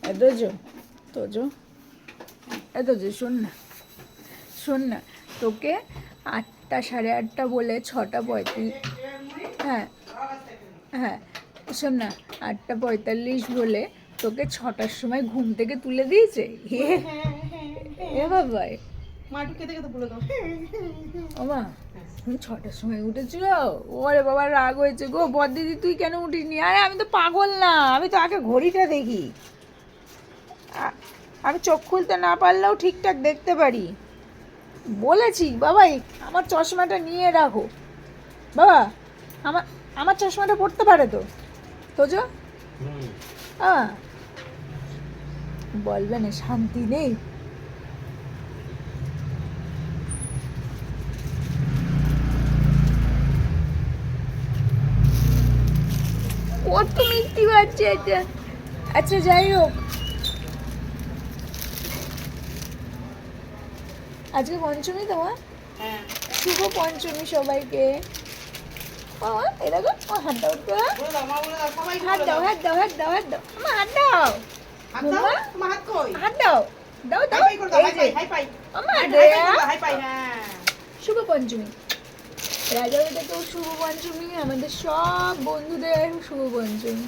তোজো তোজো তোজো শোন না তোকে 8টা 8:30 বলে 6:35, হ্যাঁ হ্যাঁ শোন না, 8:45 বলে তোকে 6টার সময় ঘুম থেকে তুলে দিয়েছে। এ বাবা, মাটু খেতে খেতে বলে দাও। ওমা তুমি 6টার সময় উঠেছিল? ওরে বাবা রাগ হয়েছে গো, বড়দিদি তুই কেন উঠিসনি? আরে আমি তো পাগল না, আমি তো আগে ঘড়িটা দেখি। আমি চোখ খুলতে না পারলেও ঠিকঠাক দেখতে পারি। বলেছি বাবাই আমার চশমাটা নিয়ে রাখো। বাবা আমার আমার চশমাটা পড়তে পারে তো তোজো? হ্যাঁ বলবে না, শান্তি নেই। কত মিথ্যি বাচ্চা এটা। আচ্ছা যাই হোক, আজকে পঞ্চমী তোমার? হ্যাঁ। শুভ পঞ্চমী সবাইকে। বাবা এরকম হাত দাও তো, বলে দাও, মা বলে দাও, সবাই হাত দাও হাত দাও হাত দাও হাত দাও, আমার হাত দাও, হাত দাও, তোমার হাত কই? হাত দাও দাও দাও। হাই পাই করে দাও, হাই পাই, হাই পাই। আমার হাই দেয়া পাই, হ্যাঁ। শুভ পঞ্চমী। রাজাবাড়িতেও শুভ পঞ্চমী, আমাদের সব বন্ধুদের শুভ পঞ্চমী।